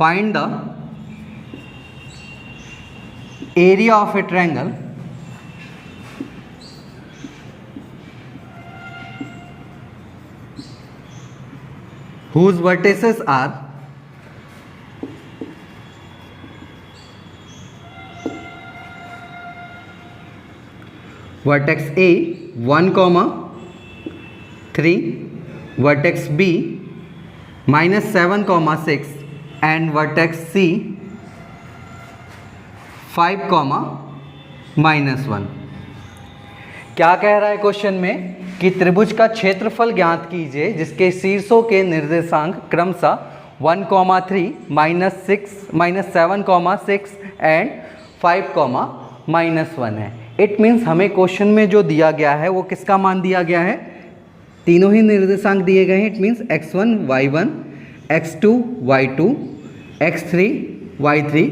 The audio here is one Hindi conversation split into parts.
find the area of a triangle whose vertices are vertex A 1, 3, vertex B -7, 6 and vertex C 5, -1। क्या कह रहा है क्वेश्चन में कि त्रिभुज का क्षेत्रफल ज्ञात कीजिए जिसके शीर्षों के निर्देशांक क्रमशः 1, 3, -7, 6 एंड 5, -1 है। इट मीन्स हमें क्वेश्चन में जो दिया गया है वो किसका मान दिया गया है, तीनों ही निर्देशांक दिए गए हैं। It means x1 y1, x2 y2, x3 y3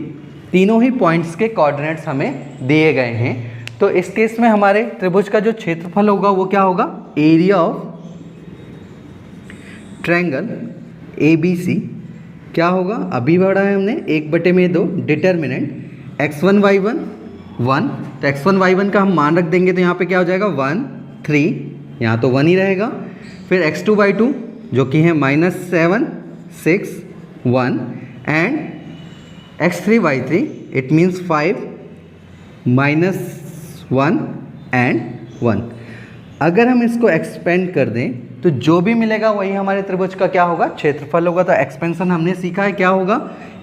तीनों ही पॉइंट्स के कोऑर्डिनेट्स हमें दिए गए हैं। तो इस केस में हमारे त्रिभुज का जो क्षेत्रफल होगा वो क्या होगा, एरिया ऑफ ट्रायंगल ABC क्या होगा, अभी बढ़ा है हमने 1/2 डिटर्मिनेंट x1 y1 1, तो x1 y1 का हम मान रख देंगे तो यहाँ पे क्या हो जाएगा 1, 3, यहाँ तो 1 ही रहेगा। फिर x2 y2 जो कि है -7, 6, 1 and x3 y3 it means 5, -1 and 1। अगर हम इसको एक्सपेंड कर दें तो जो भी मिलेगा वही हमारे त्रिभुज का क्या होगा, क्षेत्रफल होगा। तो एक्सपेंशन हमने सीखा है क्या होगा,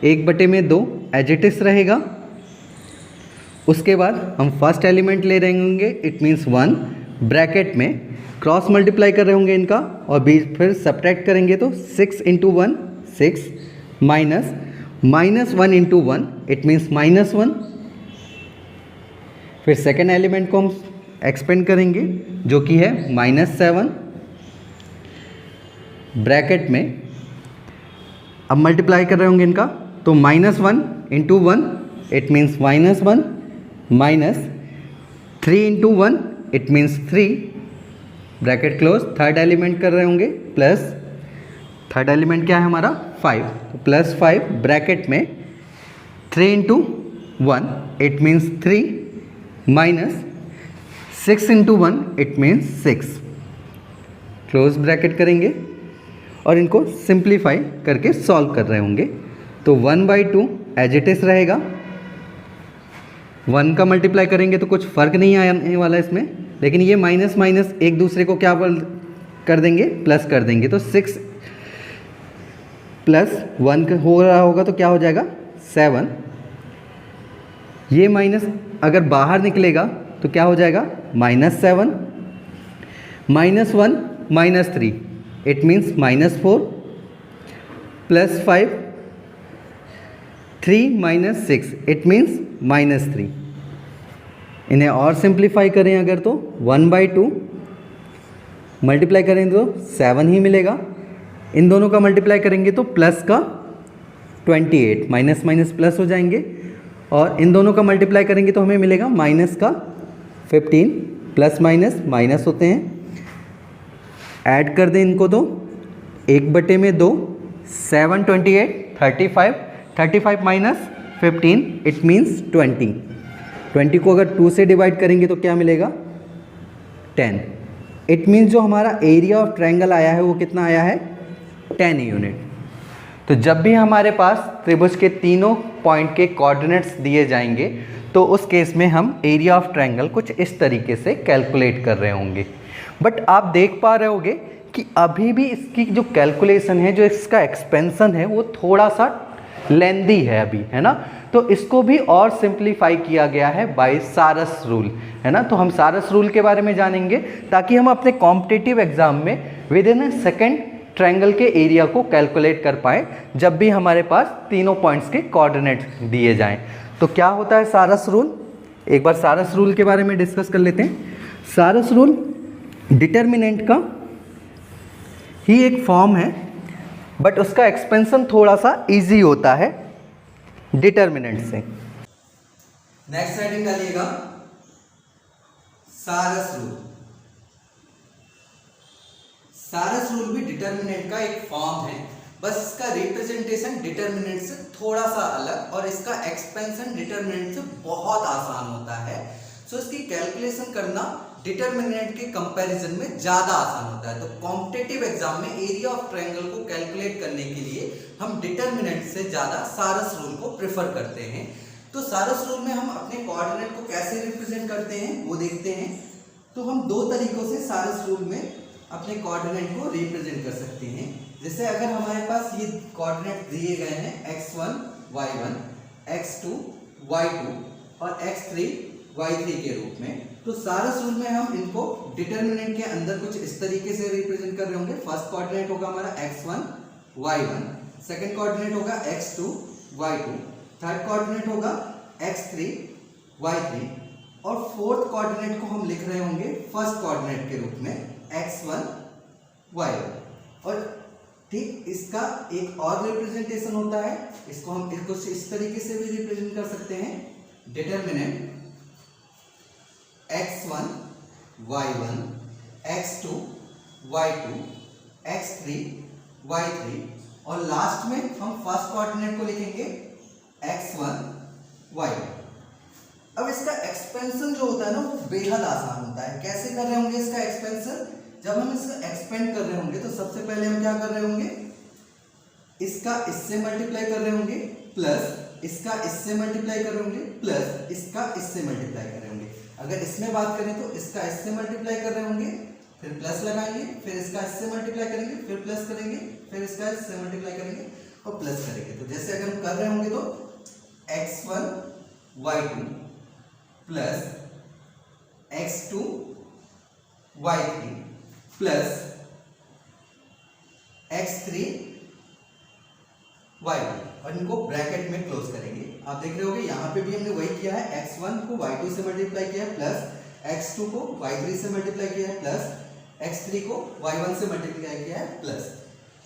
1/2 एज इट इज रहेगा। उसके बाद हम फर्स्ट एलिमेंट ले रहे होंगे, इट मीन्स 1, ब्रैकेट में क्रॉस मल्टीप्लाई कर रहे होंगे इनका और फिर सब्ट्रैक्ट करेंगे तो 6 × 1 6 -1 × 1 इट मीन्स -1। फिर सेकेंड एलिमेंट को हम एक्सपेंड करेंगे जो कि है -7, ब्रैकेट में अब मल्टीप्लाई कर रहे होंगे इनका तो -1 × 1 it means -1 -3 × 1 it means 3, bracket close. Third element कर रहे होंगे प्लस, थर्ड एलिमेंट क्या है हमारा 5, तो +5 ब्रैकेट में 3 × 1 it means 3 -6 × 1 it means 6, close bracket करेंगे और इनको सिंप्लीफाई करके सॉल्व कर रहे होंगे। तो 1/2 एज इट इज रहेगा, 1 का मल्टीप्लाई करेंगे तो कुछ फ़र्क नहीं आने वाला इसमें, लेकिन ये माइनस माइनस एक दूसरे को क्या कर देंगे, प्लस कर देंगे। तो 6 + 1 हो रहा होगा तो क्या हो जाएगा 7, ये माइनस अगर बाहर निकलेगा तो क्या हो जाएगा -7 -1 -3 इट मीन्स -4 +5 3 -6 इट मीन्स -3। इन्हें और सिंप्लीफाई करें अगर तो 1/2 मल्टीप्लाई करें तो 7 ही मिलेगा, इन दोनों का मल्टीप्लाई करेंगे तो प्लस का 28, माइनस माइनस प्लस हो जाएंगे और इन दोनों का मल्टीप्लाई करेंगे तो हमें मिलेगा माइनस का 15, प्लस माइनस माइनस होते हैं, ऐड कर दें इनको तो 1/2 7 28 35 35 - 15 इट मीन्स 20। 20 को अगर 2 से डिवाइड करेंगे तो क्या मिलेगा 10। इट मीन्स जो हमारा एरिया ऑफ ट्रायंगल आया है वो कितना आया है 10 यूनिट। तो जब भी हमारे पास त्रिभुज के तीनों पॉइंट के कोऑर्डिनेट्स दिए जाएंगे तो उस केस में हम एरिया ऑफ ट्रायंगल कुछ इस तरीके से कैलकुलेट कर रहे होंगे। बट आप देख पा रहे होंगे कि अभी भी इसकी जो कैलकुलेशन है, जो इसका एक्सपेंशन है वो थोड़ा सा लेंदी है अभी, है ना। तो इसको भी और सिंप्लीफाई किया गया है बाय सारस रूल, है ना। तो हम सारस रूल के बारे में जानेंगे ताकि हम अपने कॉम्पिटिटिव एग्जाम में with in a second triangle के एरिया को कैलकुलेट कर पाए जब भी हमारे पास तीनों पॉइंट्स के कोऑर्डिनेट्स दिए जाएं। तो क्या होता है सारस रूल, एक बार सारस रूल के बारे में डिस्कस कर लेते हैं। सारस रूल डिटर्मिनेंट का ही एक फॉर्म है बट उसका एक्सपेंशन थोड़ा सा इजी होता है डिटर्मिनेंट से। नेक्स्ट हेडिंग डालिएगा सारस रूल। सारस रूल भी डिटर्मिनेंट का एक फॉर्म है बस इसका रिप्रेजेंटेशन डिटर्मिनेंट से थोड़ा सा अलग और इसका एक्सपेंशन डिटर्मिनेंट से बहुत आसान होता है। सो इसकी कैलकुलेशन करना डिटर्मिनेंट के कंपैरिजन में ज्यादा आसान होता है। तो कॉम्पिटिटिव एग्जाम में एरिया ऑफ ट्रायंगल को कैलकुलेट करने के लिए हम डिटर्मिनेंट से ज्यादा सारस रूल को प्रेफर करते हैं। तो सारस रूल में हम अपने कोऑर्डिनेट को कैसे रिप्रेजेंट करते हैं वो देखते हैं। तो हम दो तरीकों से सारस रूल में अपने कोऑर्डिनेट को रिप्रेजेंट कर सकते हैं। जैसे अगर हमारे पास ये कोऑर्डिनेट दिए गए हैं x1 y1 x2 y2 और x3 y3 के रूप में, तो सारस रूल में हम इनको डिटर्मिनेंट के अंदर कुछ इस तरीके से रिप्रेजेंट कर रहे होंगे। फर्स्ट कोऑर्डिनेट होगा हमारा x1 y1, सेकंड कोऑर्डिनेट होगा x2 y2, थर्ड कोऑर्डिनेट होगा x3 y3 और फोर्थ कोऑर्डिनेट को हम लिख रहे होंगे फर्स्ट कोऑर्डिनेट के रूप में x1 y1। और ठीक इसका एक और रिप्रेजेंटेशन होता है, इसको हम कुछ इस तरीके से भी रिप्रेजेंट कर सकते हैं। Determinant x1 y1 x2 y2 x3 y3 और लास्ट में हम फर्स्ट कोऑर्डिनेट को लिखेंगे x1 y1। अब इसका एक्सपेंशन जो होता है ना वो बेहद आसान होता है। कैसे कर रहे होंगे इसका एक्सपेंशन? जब हम इसका एक्सपेंड कर रहे होंगे तो सबसे पहले हम क्या कर रहे होंगे, इसका इससे मल्टीप्लाई कर रहे होंगे प्लस इसका इससे मल्टीप्लाई कर रहे होंगे प्लस इसका इससे मल्टीप्लाई कर रहे होंगे। अगर इसमें बात करें तो इसका इससे मल्टीप्लाई कर रहे होंगे, फिर प्लस लगाएंगे, फिर इसका इससे मल्टीप्लाई करेंगे, फिर प्लस करेंगे, फिर इसका इससे मल्टीप्लाई करेंगे और प्लस करेंगे। तो जैसे अगर हम कर रहे होंगे तो x1 y2 plus x2 y3 plus x3 y1 और इनको ब्रैकेट में क्लोज करेंगे। आप देख रहे होंगे यहाँ पे भी हमने वही किया है, x1 को y2 से मल्टीप्लाई किया है प्लस x2 को y3 से मल्टीप्लाई किया है प्लस x3 को y1 से मल्टीप्लाई किया है प्लस।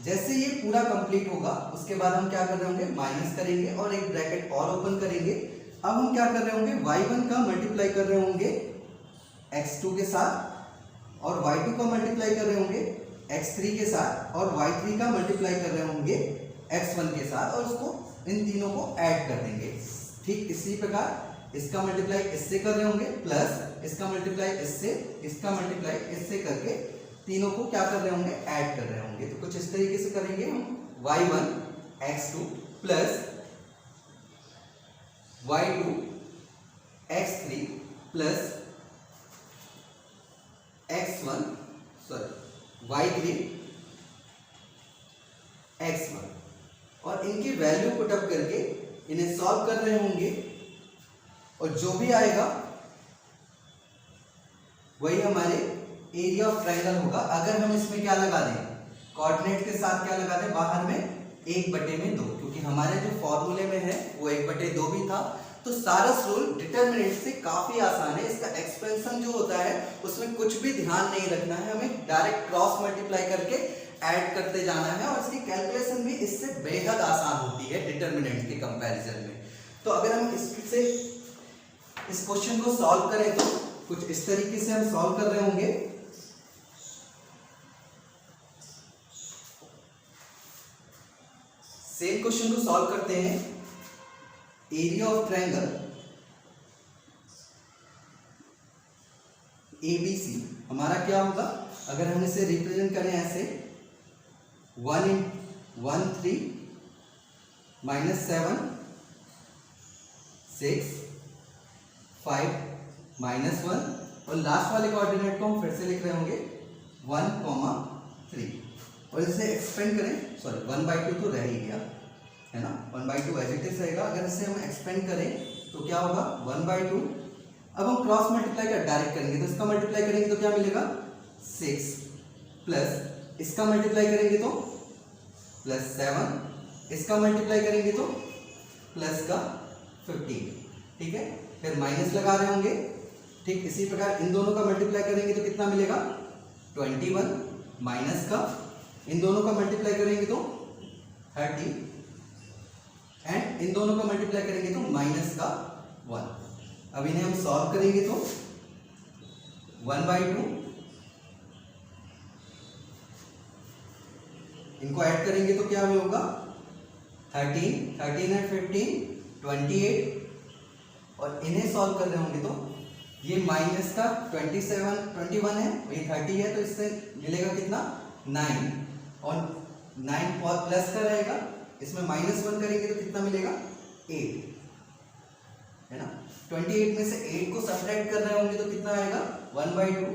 जैसे ये पूरा कंप्लीट होगा उसके बाद हम क्या कर रहे होंगे, माइनस करेंगे और एक ब्रैकेट और ओपन करेंगे। अब हम क्या कर रहे होंगे, y1 का मल्टीप्लाई कर रहे होंगे x2 के साथ और y2 का मल्टीप्लाई कर रहे होंगे x3 के साथ और y3 का मल्टीप्लाई कर रहे होंगे x1 के साथ और उसको इन तीनों को ऐड कर देंगे। ठीक इसी प्रकार इसका मल्टीप्लाई इससे कर रहे होंगे प्लस इसका मल्टीप्लाई इससे, इसका मल्टीप्लाई इससे करके तीनों को क्या कर रहे होंगे, ऐड कर रहे होंगे। तो कुछ इस तरीके से करेंगे हम y1 x2 plus y2 x3 plus y3 x1 और इनकी वैल्यू पुट अप करके इन्हें सॉल्व कर रहे होंगे और जो भी आएगा वही हमारे एरिया ऑफ ट्रायंगल होगा। अगर हम इसमें क्या लगा दें, कोऑर्डिनेट के साथ क्या लगा दें, बाहर में 1/2, क्योंकि हमारे जो फॉर्मूले में है वो 1/2 भी था। तो सारस रूल डिटर्मिनेंट से काफी आसान है। इसका एक्सपेंशन जो होता है उसमें कुछ भी ध्यान नहीं रखना है, हमें डायरेक्ट क्रॉस मल्टीप्लाई करके ऐड करते जाना है और इसकी कैलकुलेशन भी इससे बेहद आसान होती है डिटर्मिनेंट के कंपैरिजन में। तो अगर हम इससे इस क्वेश्चन को सॉल्व करें तो कुछ इस तरीके से हम सॉल्व कर रहे होंगे। सेम क्वेश्चन को सॉल्व करते हैं। एरिया ऑफ ट्रायंगल ABC हमारा क्या होगा, अगर हम इसे रिप्रेजेंट करें ऐसे 1 1 3 -7 6 5 -1 और लास्ट वाले कोऑर्डिनेट को हम फिर से लिख रहे होंगे 1, 3 और इसे एक्सपेंड करें, सॉरी 1/2 तो रह ही गया है ना, 1/2 एज इट इज रहेगा। अगर इसे हम एक्सपेंड करें तो क्या होगा 1/2। अब हम क्रॉस मल्टीप्लाई कर डायरेक्ट करेंगे तो इसका मल्टीप्लाई करेंगे तो क्या मिलेगा 6 प्लस इसका मल्टीप्लाई करेंगे तो +7, इसका मल्टीप्लाई करेंगे तो प्लस का 15। ठीक है, फिर माइनस लगा रहे होंगे। ठीक इसी प्रकार इन दोनों का मल्टीप्लाई करेंगे तो कितना मिलेगा 21, माइनस का इन दोनों का मल्टीप्लाई करेंगे तो 30 एंड इन दोनों का मल्टीप्लाई करेंगे तो माइनस का 1। अब इन्हें हम सॉल्व करेंगे तो 1/2 इनको ऐड करेंगे तो क्या होगा 13 13 है 15 28 और इन्हें सॉल्व कर रहे होंगे तो ये माइनस का 27 21 है, ये 30 है तो इससे मिलेगा कितना 9 और 9 और प्लस का रहेगा, इसमें -1 करेंगे तो कितना मिलेगा 8 है ना। 28 में से 8 को सब्ट्रैक्ट कर रहे होंगे तो कितना आएगा 1/2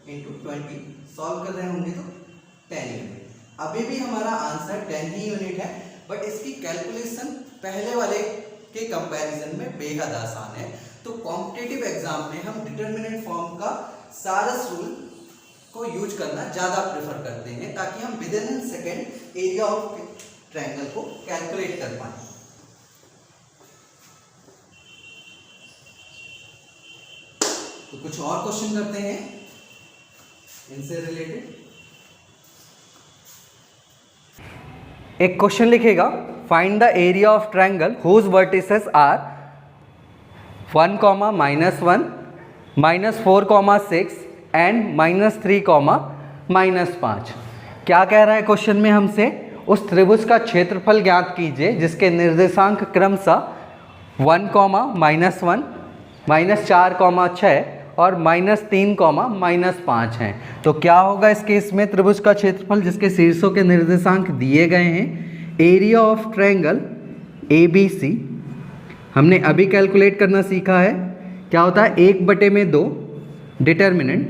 इंटू 20, सॉल्व कर रहे होंगे तो 10 यूनिट। अभी भी हमारा आंसर 10 ही यूनिट है, बट इसकी कैलकुलेशन पहले वाले के कंपैरिजन में बेहद आसान है। तो कॉम्पिटिटिव एग्जाम में हम डिटरमिनेंट फॉर्म का सारस रूल को यूज करना ज़्यादा प्रेफर करते हैं ताकि हम with in second area of triangle को कैलकुलेट कर पाए। तो कुछ और क्वेश्चन करते हैं इनसे रिलेटेड। एक क्वेश्चन लिखेगा find the area of triangle whose vertices are 1, -1, -4, 6 and -3, -5। क्या कह रहा है क्वेश्चन में हमसे, उस त्रिभुज का क्षेत्रफल ज्ञात कीजिए जिसके निर्देशांक क्रमशः 1, -1, -4, 6 और -3, -5 हैं। तो क्या होगा इस केस में त्रिभुज का क्षेत्रफल जिसके शीर्षों के निर्देशांक दिए गए हैं। एरिया ऑफ ट्रायंगल ABC हमने अभी कैलकुलेट करना सीखा है। क्या होता है 1/2 डिटर्मिनेंट,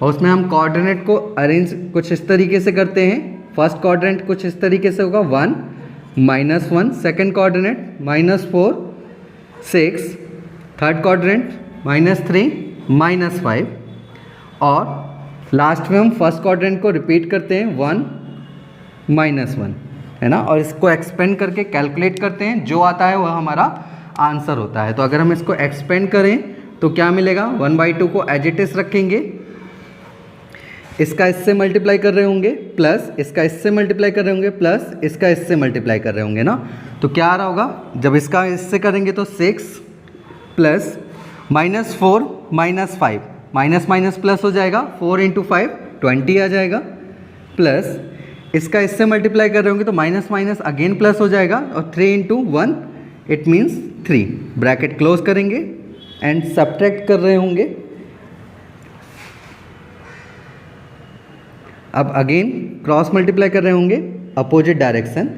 और उसमें हम कोऑर्डिनेट को अरेंज कुछ इस तरीके से करते हैं। फर्स्ट कोऑर्डिनेट कुछ इस तरीके से होगा 1, -1, सेकंड कोऑर्डिनेट -4, 6, थर्ड कोऑर्डिनेट -3, -5 और लास्ट में हम फर्स्ट कोऑर्डिनेट को रिपीट करते हैं 1, -1 है ना, और इसको एक्सपेंड करके कैलकुलेट करते हैं, जो आता है वह हमारा आंसर होता है। तो अगर हम इसको एक्सपेंड करें तो क्या मिलेगा 1/2 को एज इट इज रखेंगे, इसका इससे मल्टीप्लाई कर रहे होंगे प्लस इसका इससे मल्टीप्लाई कर रहे होंगे प्लस इसका इससे मल्टीप्लाई कर रहे होंगे ना। तो क्या आ रहा होगा जब इसका इससे करेंगे तो 6 प्लस -4 -5 माइनस माइनस प्लस हो जाएगा 4 × 5 20 आ जाएगा, प्लस इसका इससे मल्टीप्लाई कर रहे होंगे तो माइनस माइनस अगेन प्लस हो जाएगा और 3 × 1 इट मीन्स 3, ब्रैकेट क्लोज करेंगे एंड सब्ट्रैक्ट कर रहे होंगे। अब अगेन क्रॉस मल्टीप्लाई कर रहे होंगे अपोजिट डायरेक्शन,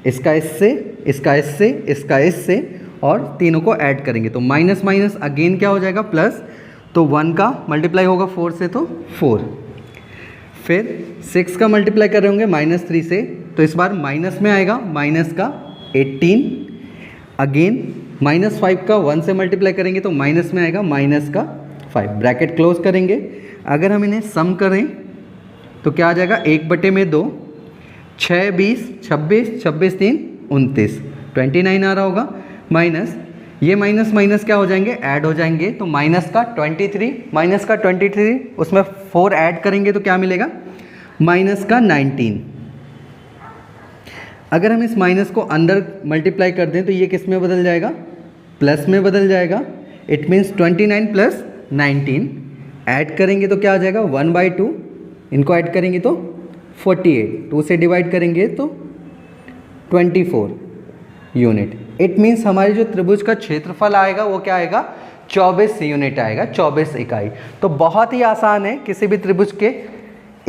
इसका इससे इसका इससे इसका इससे और तीनों को ऐड करेंगे तो माइनस माइनस अगेन क्या हो जाएगा प्लस, तो 1 का मल्टीप्लाई होगा 4 से तो 4, फिर 6 का मल्टीप्लाई कर रहे होंगे -3 से तो इस बार माइनस में आएगा माइनस का 18, अगेन -5 का 1 से मल्टीप्लाई करेंगे तो माइनस में आएगा माइनस का 5, ब्रैकेट क्लोज करेंगे। अगर हम इन्हें सम करें तो क्या आ जाएगा 1/2, 6 20 26 26 3 29 29 आ रहा होगा, माइनस ये माइनस माइनस क्या हो जाएंगे ऐड हो जाएंगे तो माइनस का 23 उसमें 4 ऐड करेंगे तो क्या मिलेगा माइनस का 19। अगर हम इस माइनस को अंदर मल्टीप्लाई कर दें तो ये किस में बदल जाएगा प्लस में बदल जाएगा, इट मीन्स 29 + 19 ऐड करेंगे तो क्या आ जाएगा 1/2, इनको ऐड करेंगे तो 48, 2 से डिवाइड करेंगे तो 24 यूनिट। इट मीन्स हमारी जो त्रिभुज का क्षेत्रफल आएगा वो क्या आएगा 24 यूनिट आएगा, 24 इकाई। तो बहुत ही आसान है किसी भी त्रिभुज के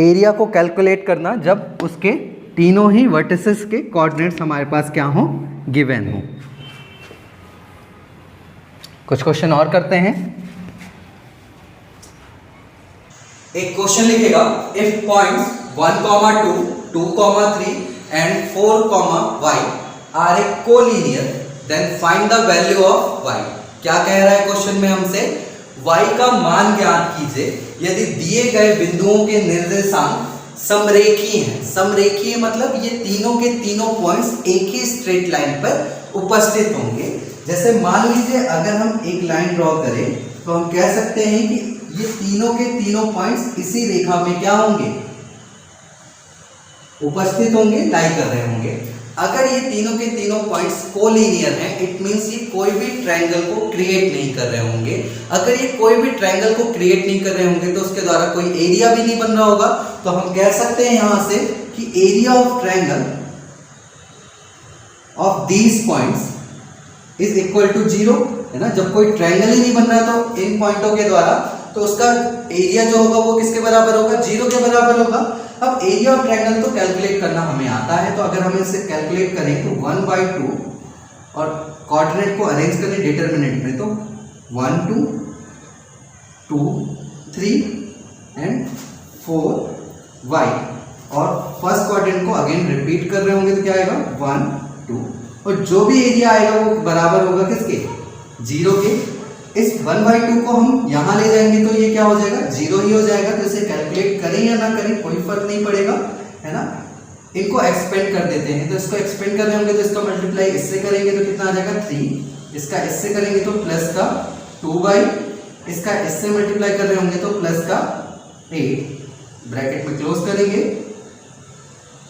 एरिया को कैलकुलेट करना जब उसके तीनों ही वर्टिसेस के कोऑर्डिनेट्स हमारे पास क्या हो गिवन हो। कुछ क्वेश्चन और करते हैं। एक क्वेश्चन लिखेगा if points 1, 2, 2, 3 and 4, y are a collinear then find the value of y। क्या कह रहा है क्वेश्चन में हमसे y का मान ज्ञात कीजिए यदि दिए गए बिंदुओं के निर्देशांक समरेखीय हैं। समरेखीय मतलब ये तीनों के तीनों पॉइंट्स एक ही स्ट्रेट लाइन पर उपस्थित होंगे। जैसे मान लीजिए अगर हम एक लाइन ड्रॉ करें तो हम कह सकते हैं कि ये तीनों के तीनों पॉइंट्स इसी रेखा में क्या होंगे उपस्थित होंगे, लाई कर रहे होंगे। अगर ये तीनों के तीनों पॉइंट्स कोलिनियर हैं इट मींस ये कोई भी ट्रायंगल को क्रिएट नहीं कर रहे होंगे। अगर ये कोई भी ट्रायंगल को क्रिएट नहीं कर रहे होंगे तो उसके द्वारा कोई एरिया भी नहीं बन रहा होगा। तो हम कह सकते हैं यहाँ से कि area of triangle of these points is equal to 0, है ना। जब कोई ट्रायंगल ही नहीं बन रहा तो इन पॉइंटों के द्वारा तो उसका एरिया जो होगा वो किसके बराबर होगा, 0 के बराबर होगा। अब एरिया ऑफ ट्रायंगल तो कैलकुलेट करना हमें आता है, तो अगर हम इसे कैलकुलेट करें तो 1/2 और कोऑर्डिनेट को अरेंज करें डिटरमिनेंट में तो 1 2 2 3 एंड 4 y, और फर्स्ट क्वाड्रेंट को अगेन रिपीट कर रहे होंगे तो क्या आएगा 1 2, और जो भी एरिया आएगा वो बराबर होगा किसके, 0 के। इस 1/2 को हम यहाँ ले जाएंगे तो ये क्या हो जाएगा, 0 ही हो जाएगा। तो इसे कैलकुलेट करें या ना करें कोई फर्क नहीं पड़ेगा, है ना। इनको एक्सपेंड कर देते हैं, तो इसको एक्सपेंड कर रहे होंगे तो इसका मल्टीप्लाई इससे करेंगे तो कितना आ जाएगा 3, इसका इससे करेंगे तो प्लस का 2y, इसका इससे मल्टीप्लाई कर रहे होंगे तो प्लस का 8, ब्रैकेट में क्लोज करेंगे,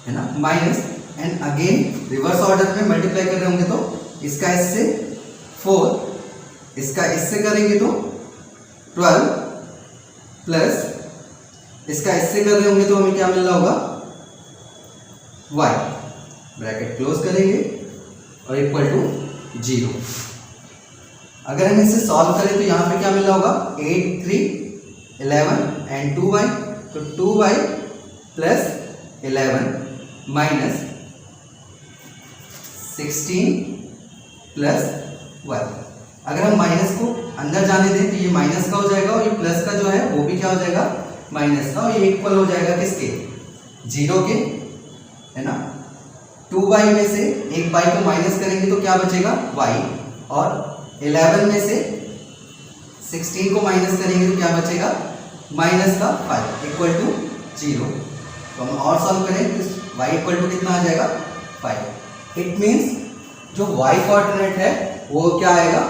है ना, minus, and again reverse order में मल्टीप्लाई कर रहे होंगे तो इसका इससे 4, इसका इससे करेंगे तो 12 प्लस इसका इससे कर रहे होंगे तो हमें क्या मिल रहा होगा y, ब्रैकेट क्लोज करेंगे और इक्वल टू 0। अगर हम इसे सॉल्व करें तो यहाँ पे क्या मिल रहा होगा 8 3 11 एंड 2y, तो 2y प्लस 11 माइनस 16 प्लस 1। अगर हम माइनस को अंदर जाने दें तो ये माइनस का हो जाएगा और ये प्लस का जो है वो भी क्या हो जाएगा माइनस का, और ये इक्वल हो जाएगा किसके, 0 के, है ना। 2y में से एक y को माइनस करेंगे तो क्या बचेगा y, और 11 में से 16 को माइनस करेंगे तो क्या बचेगा माइनस का 5 इक्वल टू 0। तो हम और सॉल्व करें तो y इक्वल टू कितना आ जाएगा 5। इट मीन्स जो y कोऑर्डिनेट है वो क्या आएगा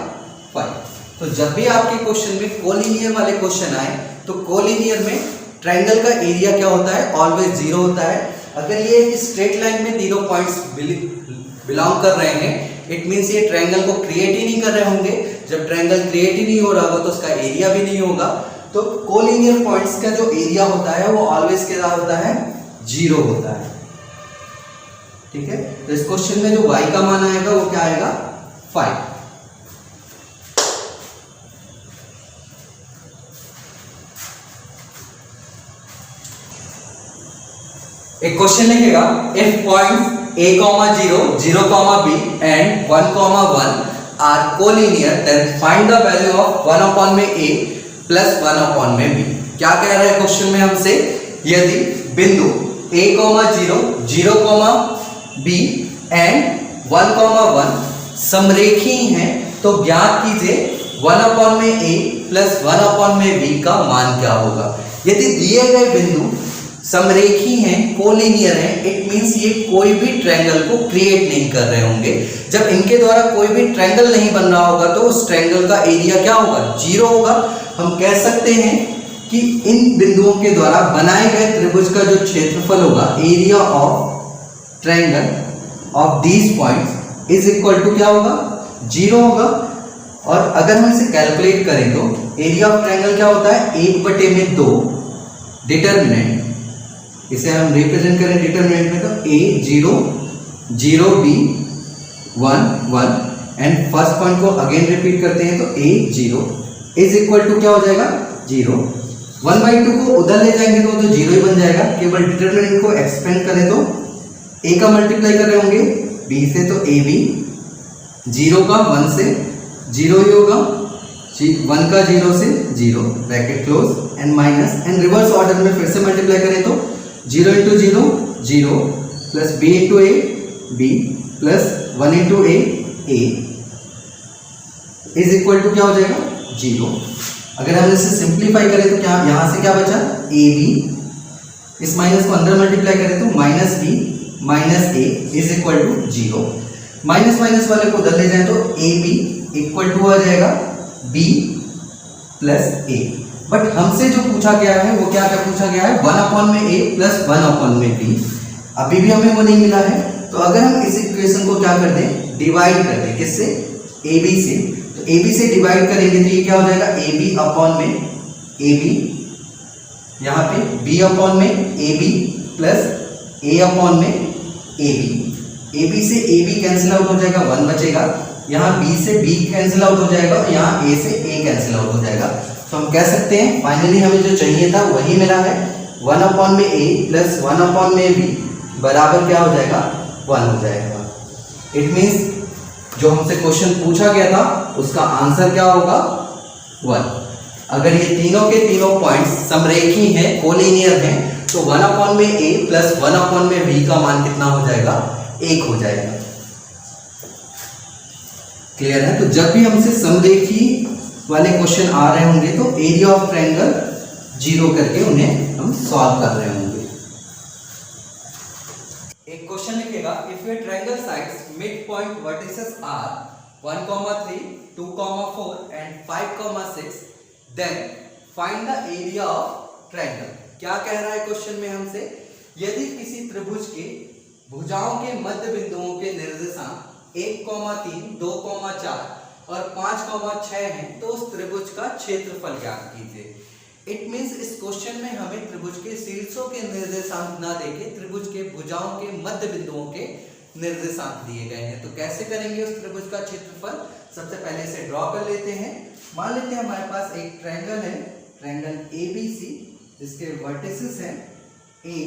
5। तो जब भी आपके क्वेश्चन में कोलिनियर वाले क्वेश्चन आए तो कोलिनियर में ट्रायंगल का एरिया क्या होता है, ऑलवेज 0 होता है। अगर ये स्ट्रेट लाइन में तीनों पॉइंट्स बिलोंग कर रहे हैं, इट मीन्स ये ट्रायंगल को क्रिएट ही नहीं कर रहे होंगे। जब ट्रायंगल क्रिएट ही नहीं हो रहा होगा तो उसका एरिया भी नहीं होगा। तो कोलिनियर पॉइंट्स का जो एरिया होता है वो ऑलवेज क्या होता है, 0 होता है। ठीक है, तो इस क्वेश्चन में जो y का मान आएगा वो क्या आएगा 5। एक क्वेश्चन लिखेगा, if points a, 0, 0, b and 1, 1 are collinear then find the value of 1 में a plus 1 में b। क्या कह रहा है क्वेश्चन में हमसे, यदि बिंदु a, 0, 0, b and 1, 1 समरेखी हैं तो ज्ञात कीजिए 1 में a plus 1 में b का मान क्या होगा। यदि दिए गए बिंदु समरेखी हैं, कोलिनियर हैं, इट मींस ये कोई भी ट्रायंगल को क्रिएट नहीं कर रहे होंगे। जब इनके द्वारा कोई भी ट्रायंगल नहीं बन रहा होगा तो उस ट्रायंगल का एरिया क्या होगा 0 होगा। हम कह सकते हैं कि इन बिंदुओं के द्वारा बनाए गए त्रिभुज का जो क्षेत्रफल होगा, area of triangle of these points is equal to क्या होगा 0 होगा। और अगर हम इसे कैलकुलेट करें तो एरिया ऑफ ट्रायंगल क्या होता है 1/2 डिटरमिनेंट, इसे हम रिप्रेजेंट करें डिटरमिनेंट में तो a 0 0 b 1 1 and first point को अगेन रिपीट करते हैं तो a 0 इज इक्वल टू क्या हो जाएगा 0। 1/2 को उधर ले जाएंगे तो 0 ही बन जाएगा। केवल डिटरमिनेंट को एक्सपेंड करें तो a का मल्टीप्लाई कर रहे होंगे b से तो a b, 0 का 1 से 0 ही होगा, 1 का 0 से 0, bracket close and minus, and reverse order में फिर से मल्टीप्लाई करें तो 0 × 0 0 plus b × a b plus 1 × a is equal to क्या हो जाएगा 0। अगर हम इसे सिंप्लीफाई करें तो क्या यहां से क्या बचा a b, इस माइनस को अंदर मल्टीप्लाई करें तो minus b minus a is equal to 0। Minus minus वाले को उधर ले जाए तो a b इक्वल टू आ जाएगा b प्लस a। बट हमसे जो पूछा गया है वो क्या क्या पूछा गया है 1 में a प्लस 1 में b। अभी भी हमें वो नहीं मिला है, तो अगर हम इस इक्वेशन को क्या कर दें डिवाइड कर दें किससे ab से, तो ab से डिवाइड करेंगे तो ये क्या हो जाएगा ab में ab, यहाँ पे b में ab प्लस a में ab, ए बी से ए बी कैंसिल आउट हो जाएगा, 1 बचेगा। यहाँ बी से बी कैंसिल आउट हो जाएगा और यहाँ ए से ए कैंसिल आउट हो जाएगा। तो हम कह सकते हैं फाइनली हमें जो चाहिए था वही मिला है। 1 में ए प्लस 1 में बी बराबर क्या हो जाएगा, 1 हो जाएगा। इट मीन्स जो हमसे क्वेश्चन पूछा गया था उसका आंसर क्या होगा, 1। अगर ये तीनों के तीनों पॉइंट्स समरेखी हैं, कोलिनियर हैं, तो 1 में ए प्लस 1 में बी का मान कितना हो जाएगा, 1 हो जाएगा। क्लियर है। तो जब भी हमसे समरेखी वाले क्वेश्चन आ रहे होंगे तो एरिया ऑफ ट्रायंगल 0 करके उन्हें हम सॉल्व कर रहे होंगे। एक क्वेश्चन लिखेगा, if your triangle sides mid point vertices are 1,3, 2,4 and 5,6 then find the area of triangle. क्या कह रहा है क्वेश्चन में हमसे, यदि किसी त्रिभुज के भुजाओं के मध्य बिंदुओं के निर्देशांक 1,3, 2,4 और 5,6 हैं तो उस त्रिभुज का क्षेत्रफल ज्ञात कीजिए। इट मींस इस क्वेश्चन में हमें त्रिभुज के शीर्षों के निर्देशांक ना देके त्रिभुज के भुजाओं के मध्य बिंदुओं के निर्देशांक दिए गए हैं। तो कैसे करेंगे उस त्रिभुज का क्षेत्रफल, सबसे पहले इसे ड्रॉ कर लेते हैं। मान लेते हैं हमारे पास एक ट्रायंगल है, ट्रायंगल ABC, जिसके वर्टिसेस हैं A,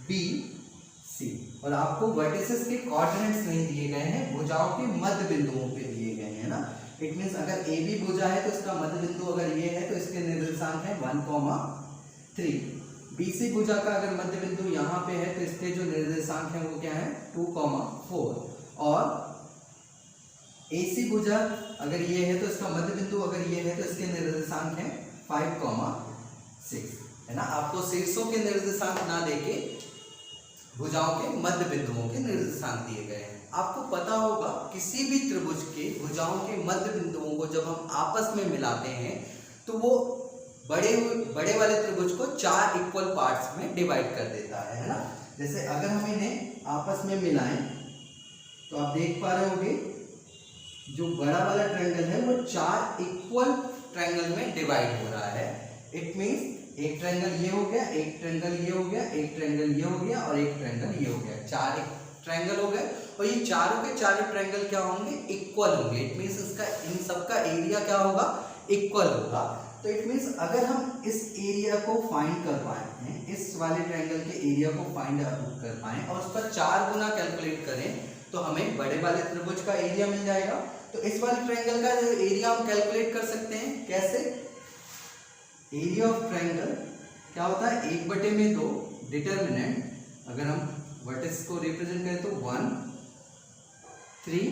B, C और आपको वर्टिसेस के कोऑर्डिनेट्स नहीं दिए गए हैं, भुजाओं के मध्य बिंदुओं पे दिए गए हैं ना। इट मींस अगर AB भुजा है तो इसका मध्य बिंदु अगर ये है तो इसके निर्देशांक है 1,3। BC भुजा का अगर मध्य बिंदु यहाँ पे है तो इसके जो निर्देशांक है वो क्या है, 2,4 और AC भुजा अगर ये है तो इसका मध्य बिंदु अगर ये है तो इसके निर्देशांक है 5,6 है ना। आपको शीर्षों के निर्देशांक ना देके भुजाओं के मध्य बिंदुओं के निर्देशांक दिए गए हैं। आपको पता होगा किसी भी त्रिभुज के भुजाओं के मध्य बिंदुओं को जब हम आपस में मिलाते हैं तो वो बड़े वाले त्रिभुज को 4 इक्वल पार्ट्स में डिवाइड कर देता है ना। जैसे अगर हम इन्हें आपस में मिलाएं तो आप देख पा रहे होंगे जो बड़ा वाला ट्रायंगल है वो 4 इक्वल ट्रायंगल में डिवाइड हो रहा है। इट मींस एक ट्रायंगल ये हो गया, एक ट्रायंगल ये हो गया, एक ट्रायंगल ये हो गया और एक ट्रायंगल ये हो गया। 4 ट्रायंगल हो गए और ये चारों के चारों ट्रायंगल क्या होंगे, इक्वल होंगे। इट मींस इसका इन सबका एरिया क्या होगा, इक्वल होगा। तो इट मींस अगर हम इस एरिया को फाइंड कर पाए, इस वाले ट्रायंगल के एरिया को फाइंड कर पाए और उस पर 4 गुना कैलकुलेट करें तो हमें बड़े वाले त्रिभुज का एरिया मिल जाएगा। तो इस वाले ट्रायंगल का जो एरिया हम कैलकुलेट कर सकते हैं, कैसे, एरिया ऑफ ट्रायंगल क्या होता है, 1/2 डिटर्मिनेंट। अगर हम वर्टेक्स को रिप्रेजेंट करें तो 1, 3,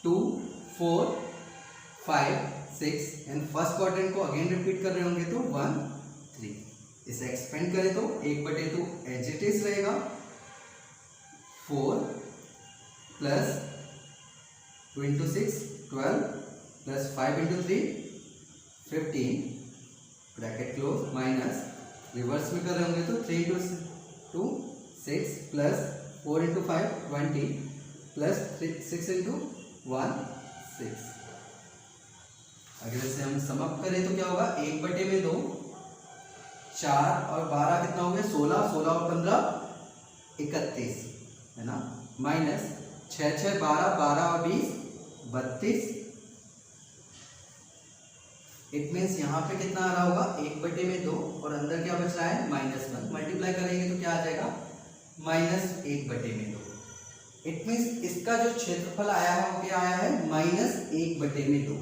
2, 4, 5, 6 एंड फर्स्ट क्वाड्रेंट को अगेन रिपीट कर रहे होंगे तो 1, 3। इसे एक्सपेंड करें तो 1/2 एज इट इज रहेगा, 4 plus 2 into 6 12 plus 5 into 3 15 bracket close minus reverse में कर रहे होंगे तो 3 into 2 6 plus 4 into 5 20 plus 6 into 1 6। अगर इसे हम सम अप करें तो क्या होगा, 1/2 4 और 12 कितना हो गया, 16, 16 और 15 31 है ना, माइनस 6 6 12 12 और 20 32। इट मीन्स यहाँ पे कितना आ रहा होगा, 1/2 और अंदर क्या बच रहा है, -1। मल्टीप्लाई करेंगे तो क्या आ जाएगा, -1/2। इट मीन्स इसका जो क्षेत्रफल आया है वो क्या आया है, -1/2।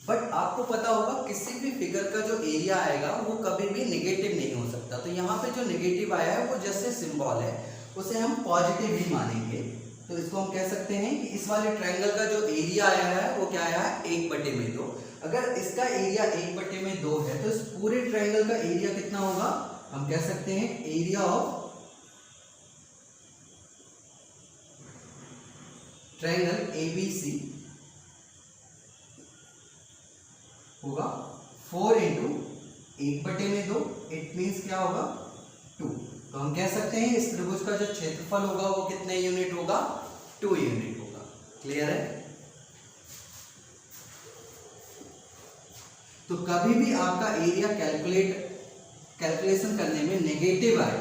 बट आपको पता होगा किसी भी फिगर का जो एरिया आएगा वो कभी भी नेगेटिव नहीं हो सकता। तो यहाँ पे जो नेगेटिव आया है वो जैसे सिंबल है उसे हम पॉजिटिव ही मानेंगे। तो इसको हम कह सकते हैं कि इस वाले ट्रायंगल का जो एरिया आया है वो क्या आया है, 1/2। अगर इसका एरिया 1/2 है तो इस पूरे ट्रायंगल का एरिया कितना होगा, हम कह सकते हैं एरिया ऑफ ट्रायंगल ABC होगा 4 into 1/2। इट मीन्स क्या होगा, 2। तो हम कह सकते हैं इस त्रिभुज का जो क्षेत्रफल होगा वो कितने यूनिट होगा, 2 यूनिट होगा। क्लियर है। तो कभी भी आपका एरिया कैलकुलेशन करने में नेगेटिव आए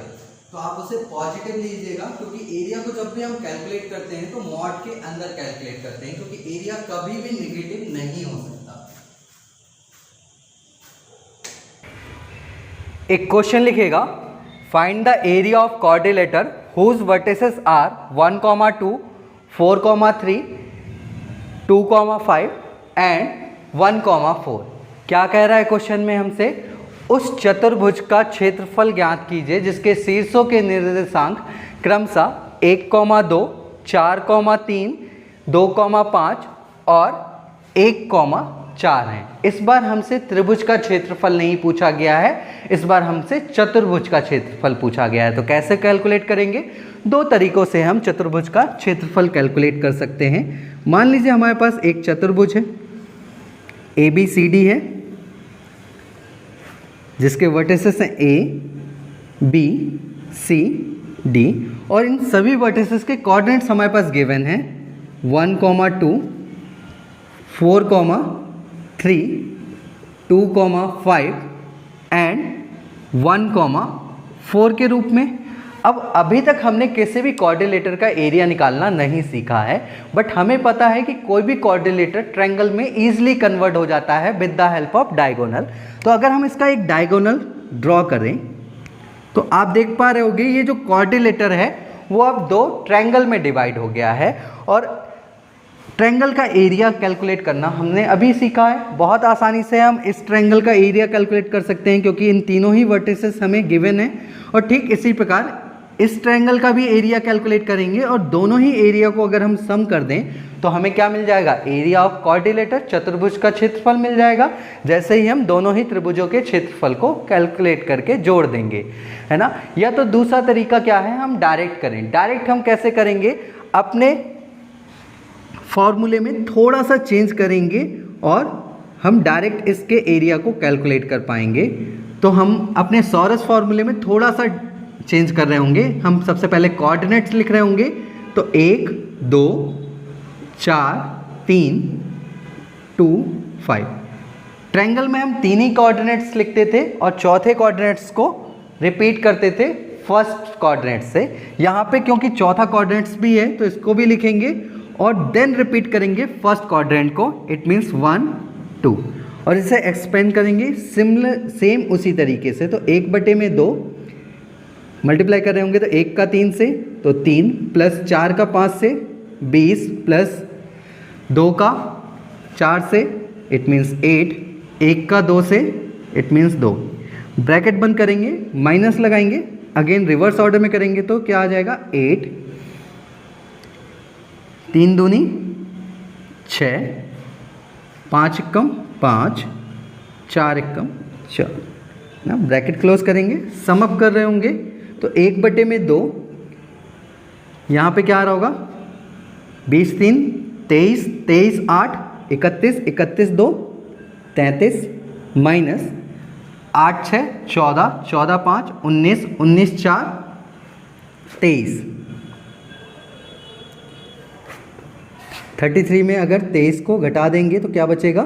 तो आप उसे पॉजिटिव लीजिएगा, क्योंकि एरिया को जब भी हम कैलकुलेट करते हैं तो मॉड के अंदर कैलकुलेट करते हैं, क्योंकि एरिया कभी भी नेगेटिव नहीं हो सकता। एक क्वेश्चन लिखेगा, find the area of quadrilateral whose vertices are 1, 2, 4, 3, 2, 5 and 1, 4। क्या कह रहा है क्वेश्चन में हमसे? उस चतुर्भुज का क्षेत्रफल ज्ञात कीजिए जिसके शीर्षों के निर्देशांक क्रमशः 1, 2, 4, 3, 2, 5 और 1, 4 हैं। इस बार हमसे त्रिभुज का क्षेत्रफल नहीं पूछा गया है, इस बार हमसे चतुर्भुज का क्षेत्रफल पूछा गया है। तो कैसे कैलकुलेट करेंगे? दो तरीकों से हम चतुर्भुज का क्षेत्रफल कैलकुलेट कर सकते हैं। मान लीजिए हमारे पास एक चतुर्भुज है, ABCD है, जिसके वर्टिसेस हैं A, B, C, D और इन सभी वर्टिसेस के कोऑर्डिनेट्स हमारे पास गिवन हैं 1, 2, 4, 3, 2, 5 एंड 1, 4 के रूप में। अब अभी तक हमने किसी भी क्वाड्रिलेटर का एरिया निकालना नहीं सीखा है, बट हमें पता है कि कोई भी क्वाड्रिलेटर ट्रायंगल में ईजिली कन्वर्ट हो जाता है with the help of diagonal. तो अगर हम इसका एक डायगोनल ड्रॉ करें तो आप देख पा रहे होंगे ये जो क्वाड्रिलेटर है वो अब दो ट्रायंगल में डिवाइड हो गया है, और ट्रायंगल का एरिया कैलकुलेट करना हमने अभी सीखा है। बहुत आसानी से हम इस ट्रायंगल का एरिया कैलकुलेट कर सकते हैं, क्योंकि इन तीनों ही वर्टिसेस हमें गिवन है। और ठीक इसी प्रकार इस ट्रायंगल का भी एरिया कैलकुलेट करेंगे, और दोनों ही एरिया को अगर हम सम कर दें तो हमें क्या मिल जाएगा? एरिया ऑफ क्वाड्रिलेटर, चतुर्भुज का क्षेत्रफल मिल जाएगा। जैसे ही हम दोनों ही त्रिभुजों के क्षेत्रफल को कैलकुलेट करके जोड़ देंगे, है ना। या तो दूसरा तरीका क्या है, हम डायरेक्ट करें। डायरेक्ट हम कैसे करेंगे? अपने फॉर्मूले में थोड़ा सा चेंज करेंगे और हम डायरेक्ट इसके एरिया को कैलकुलेट कर पाएंगे। तो हम अपने सॉरस फॉर्मूले में थोड़ा सा चेंज कर रहे होंगे। हम सबसे पहले कोऑर्डिनेट्स लिख रहे होंगे, तो 1, 2, 4, 3, 2, 5। ट्रायंगल में हम तीन ही कोऑर्डिनेट्स लिखते थे और चौथे कोऑर्डिनेट्स को रिपीट करते थे फर्स्ट कोऑर्डिनेट से। यहाँ पे क्योंकि चौथा कोऑर्डिनेट्स भी है तो इसको भी लिखेंगे और देन रिपीट करेंगे फर्स्ट क्वाड्रेंट को। इट मीन्स 1, 2 और इसे एक्सपेंड करेंगे सिमिलर सेम उसी तरीके से। तो 1/2 मल्टीप्लाई कर रहे होंगे तो 1 का 3 से तो 3 प्लस 4 का 5 से 20 प्लस 2 का 4 से इट मीन्स 8, 1 का 2 से इट मीन्स 2। ब्रैकेट बंद करेंगे, माइनस लगाएंगे, अगेन रिवर्स ऑर्डर में करेंगे तो क्या आ जाएगा 8, 3 दूनी 6, 5 एकम 5, 4 एकम 4 ना। ब्रैकेट क्लोज करेंगे, सम अप कर रहे होंगे तो 1/2 यहाँ पे क्या आ रहा होगा 20 3 23, 23 8 31, 31 2 33 माइनस 8 6 14, 14 5 19, 19 4 23। 33 में अगर 23 को घटा देंगे तो क्या बचेगा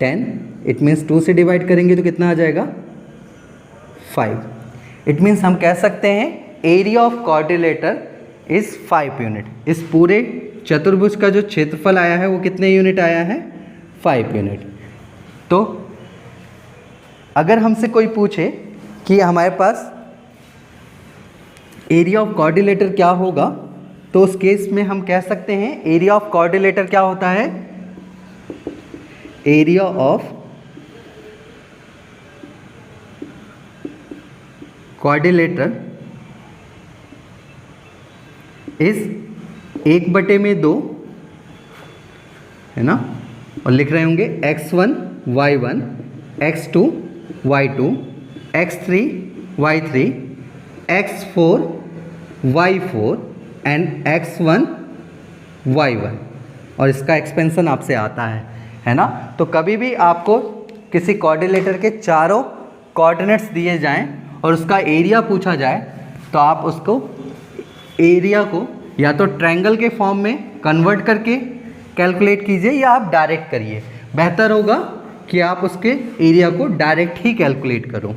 10। इट मीन्स 2 से डिवाइड करेंगे तो कितना आ जाएगा 5। इट मीन्स हम कह सकते हैं area of quadrilateral is 5 unit. इस पूरे चतुर्भुज का जो क्षेत्रफल आया है वो कितने यूनिट आया है 5 यूनिट। तो अगर हमसे कोई पूछे कि हमारे पास एरिया ऑफ क्वाड्रिलेटर क्या होगा तो उस केस में हम कह सकते हैं एरिया ऑफ क्वाड्रिलेटर क्या होता है, एरिया ऑफ क्वाड्रिलेटर इज 1/2 है ना, और लिख रहे होंगे x1 y1, x2 y2, x3 y3, x4 y4 and x1 y1 और इसका एक्सपेंशन आपसे आता है ना। तो कभी भी आपको किसी क्वाड्रिलेटर के चारों कोऑर्डिनेट्स दिए जाएं और उसका एरिया पूछा जाए तो आप उसको एरिया को या तो ट्रायंगल के फॉर्म में कन्वर्ट करके कैलकुलेट कीजिए या आप डायरेक्ट करिए। बेहतर होगा कि आप उसके एरिया को डायरेक्ट ही कैलकुलेट करो।